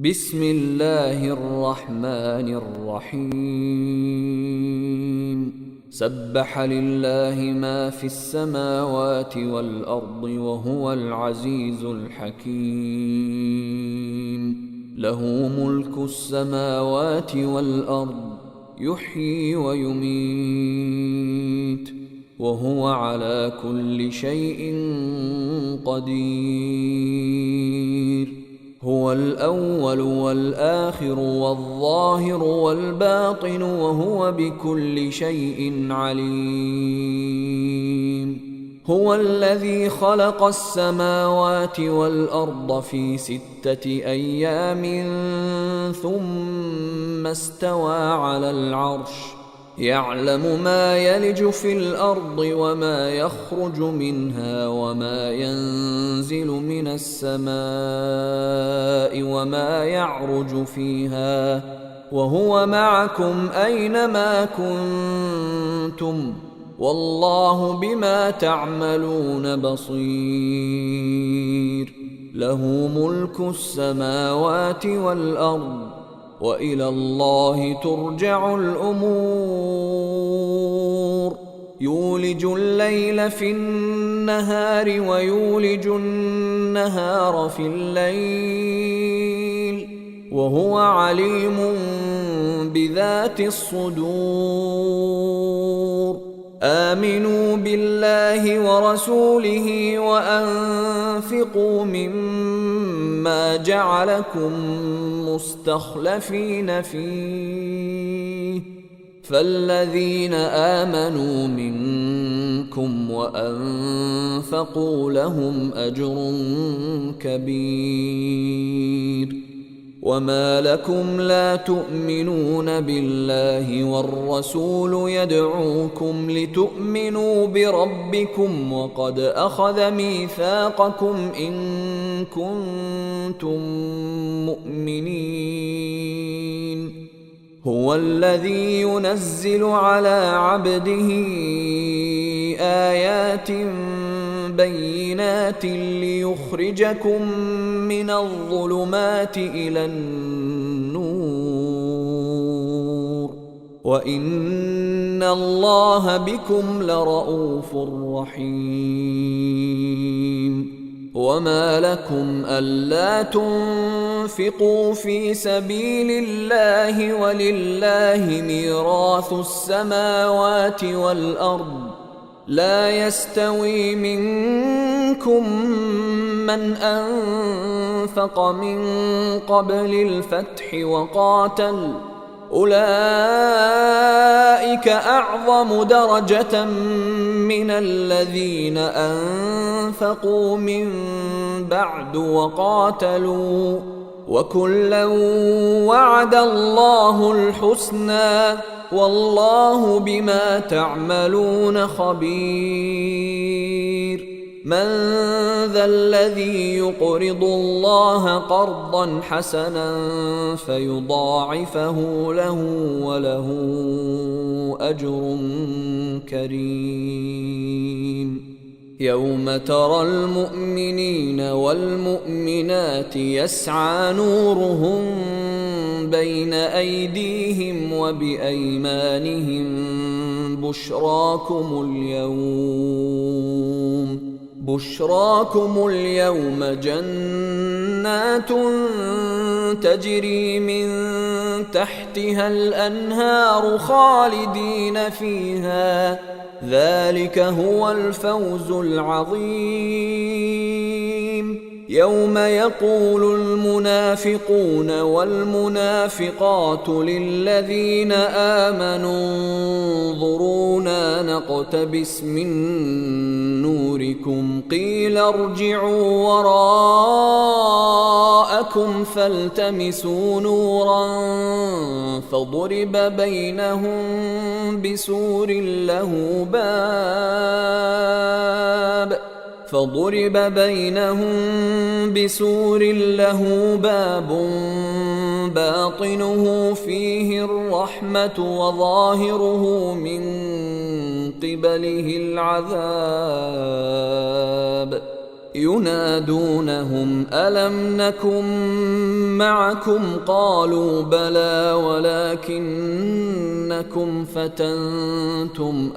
بسم الله الرحمن الرحيم سبح لله ما في السماوات والأرض وهو العزيز الحكيم له ملك السماوات والأرض يحيي ويميت وهو على كل شيء قدير هو الأول والآخر والظاهر والباطن وهو بكل شيء عليم هو الذي خلق السماوات والأرض في 6 أيام ثم استوى على العرش يعلم ما يلج في الأرض وما يخرج منها وما ينزل من السماء وما يعرج فيها وهو معكم أينما كنتم والله بما تعملون بصير له ملك السماوات والأرض وإلى الله ترجع الأمور يولج الليل في النهار ويولج النهار في الليل وهو عليم بذات الصدور آمنوا بالله ورسوله وأنفقوا مما جعلكم مستخلفين فيه فالذين آمنوا منكم وأنفقوا لهم أجر كبير وما لكم لا تؤمنون بالله والرسول يدعوكم لتؤمنوا بربكم وقد أخذ ميثاقكم إن كنتم مؤمنين هو الذي ينزل على عبده آيات بينات ليخرجكم من الظلمات إلى النور وإن الله بكم لرءوف رحيم وما لكم ألا تنفقوا في سبيل الله ولله ميراث السماوات والأرض لا يستوي منكم من أنفق من قبل الفتح وقاتل أولئك أعظم درجة من الذين أنفقوا من بعد وقاتلوا وكلا وعد الله الحسنى والله بما تعملون خبير من ذا الذي يقرض الله قرضا حسنا فيضاعفه له وله أجر كريم يوم ترى المؤمنين والمؤمنات يسعى نورهم بين أيديهم وبأيمانهم بشراكم اليوم جنات تجري من تحتها الأنهار خالدين فيها ذلك هو الفوز العظيم يوم يقول المنافقون والمنافقات للذين آمنوا انظرونا نقتبس من نوركم قيل ارجعوا وراءكم فالتمسوا نورا فضرب بينهم بسور له باب باطنه فيه الرحمة وظاهره من قبله العذاب ينادونهم ألم نكن معكم قالوا بلى ولكنكم فتنتم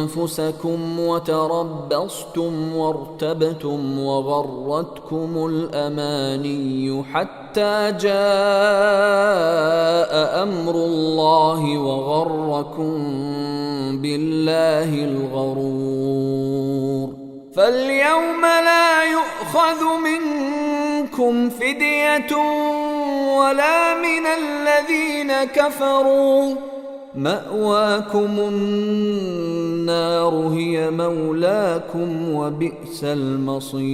أنفسكم وتربصتم وارتبتم وغرتكم الأماني حتى جاء أمر الله وغركم بالله الغرور. فاليوم لا يؤخذ منكم فدية ولا من الذين كفروا، مأواكم النار هي مولاكم وبئس المصير.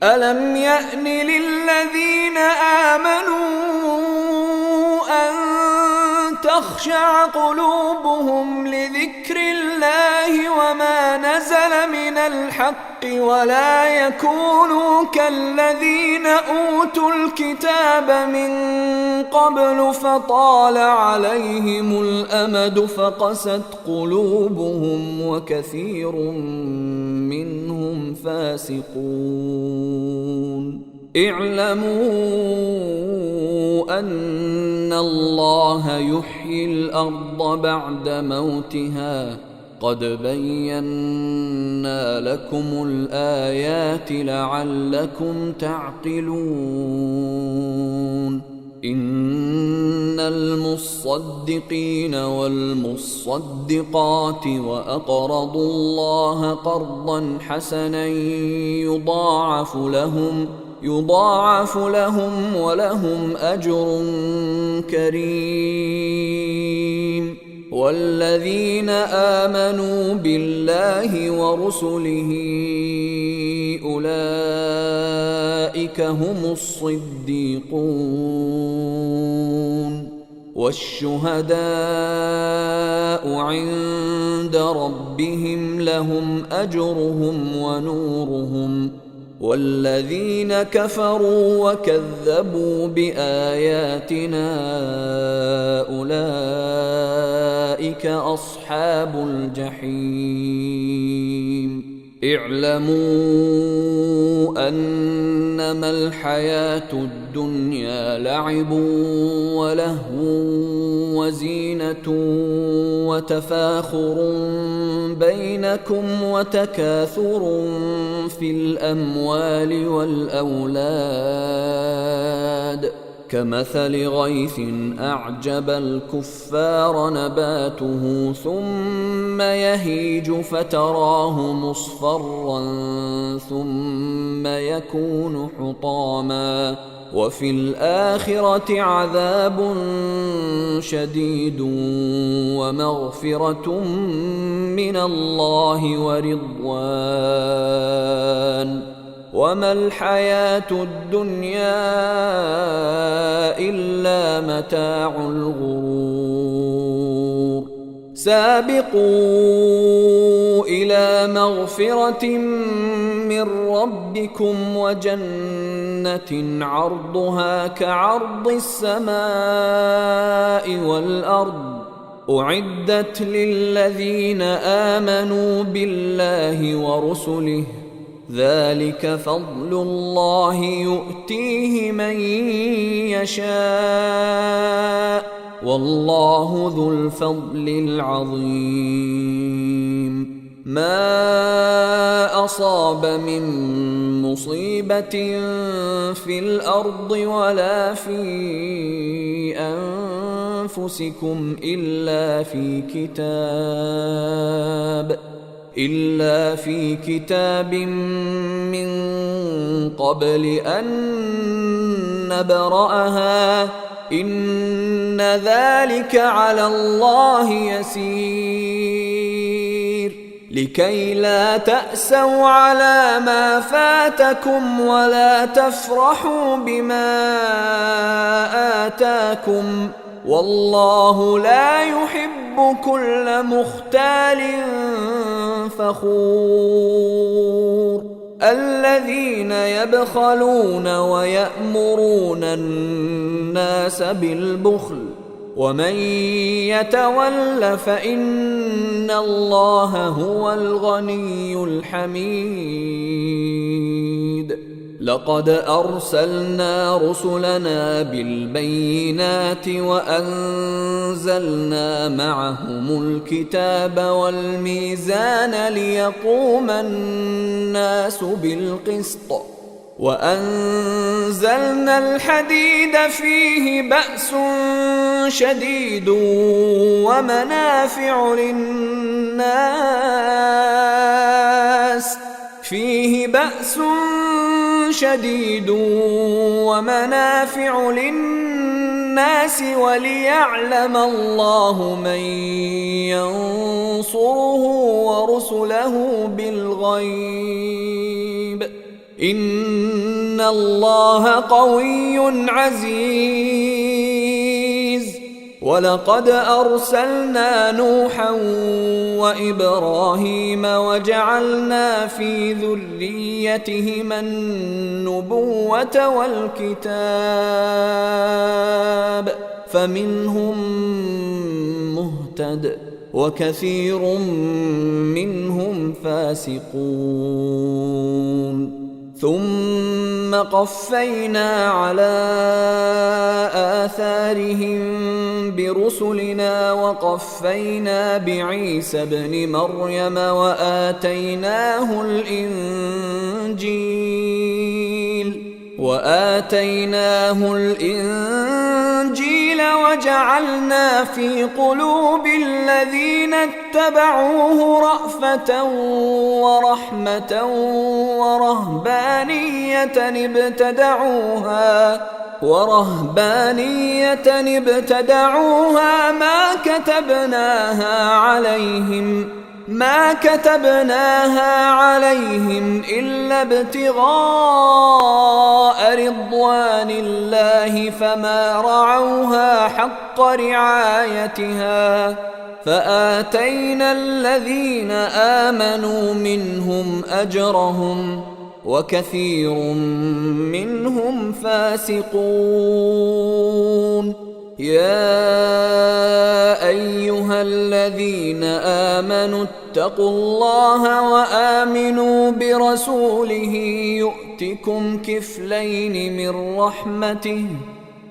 ألم يأن للذين آمنوا أن تخشع قلوبهم لذكر الله وما نزل من الحق ولا يكونوا كالذين أوتوا الكتاب من قبل فطال عليهم الأمد فقست قلوبهم وكثير منهم فاسقون. اعلموا أن الله يحيي الأرض بعد موتها قد بينا لكم الآيات لعلكم تعقلون. إن المصدقين والمصدقات وأقرضوا الله قرضا حسنا يضاعف لهم ولهم أجر كريم. والذين آمنوا بالله ورسله أولئك هم الصديقون والشهداء عند ربهم لهم أجرهم ونورهم. والذين كفروا وكذبوا بآياتنا أولئك أصحاب الجحيم. اعلموا أنما الحياة الدنيا لعب ولهو وزينة وتفاخر بينكم وتكاثر في الأموال والأولاد كمثل غيث أعجب الكفار نباته ثم يهيج فتراه مصفرا ثم يكون حطاما وفي الآخرة عذاب شديد ومغفرة من الله ورضوان وما الحياة الدنيا إلا متاع الغرور. سابقوا إلى مغفرة من ربكم وجنة عرضها كعرض السماء والأرض أعدت للذين آمنوا بالله ورسله ذلك فضل الله يؤتيه من يشاء والله ذو الفضل العظيم. ما أصاب من مصيبة في الأرض ولا في أنفسكم إلا في كتاب من قبل أن نبرأها إن ذلك على الله يسير. لكي لا تأسوا على ما فاتكم ولا تفرحوا بما آتاكم والله لا يحب كل مختال فخور. الذين يبخلون ويأمرون الناس بالبخل ومن يتول فإن الله هو الغني الحميد. لقد أرسلنا رسلنا بالبينات وأنزلنا معهم الكتاب والميزان ليقوم الناس بالقسط وأنزلنا الحديد فيه بأس شديد ومنافع للناس وليعلم الله من ينصره ورسله بالغيب إن الله قوي عزيز. ولقد أرسلنا نوحا وإبراهيم وجعلنا في ذريتهما النبوة والكتاب فمنهم مهتد وكثير منهم فاسقون. ثم قفينا على آثارهم برسلنا وقفينا بعيسى ابن مريم وآتيناه الإنجيل وجعلنا في قلوب الذين اتبعوه رأفة ورحمة ورهبانية ابتدعوها ما كتبناها عليهم إلا ابتغاء رضوان الله فما رعوها حق رعايتها فآتينا الذين آمنوا منهم أجرهم وكثير منهم فاسقون. يا أيها الذين آمنوا اتقوا الله وآمنوا برسوله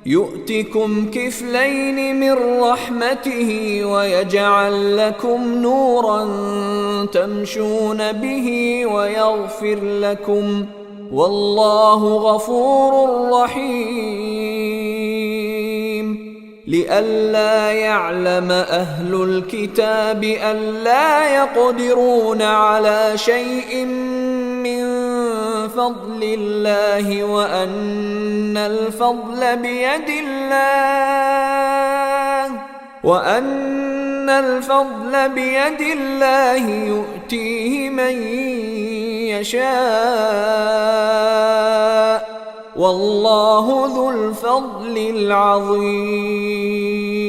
يؤتكم كفلين من رحمته ويجعل لكم نورا تمشون به ويغفر لكم والله غفور رحيم. لئلا يعلم أهل الكتاب ألا يقدرون على شيء من فضل الله وأن الفضل بيد الله يؤتيه من يشاء والله ذو الفضل العظيم.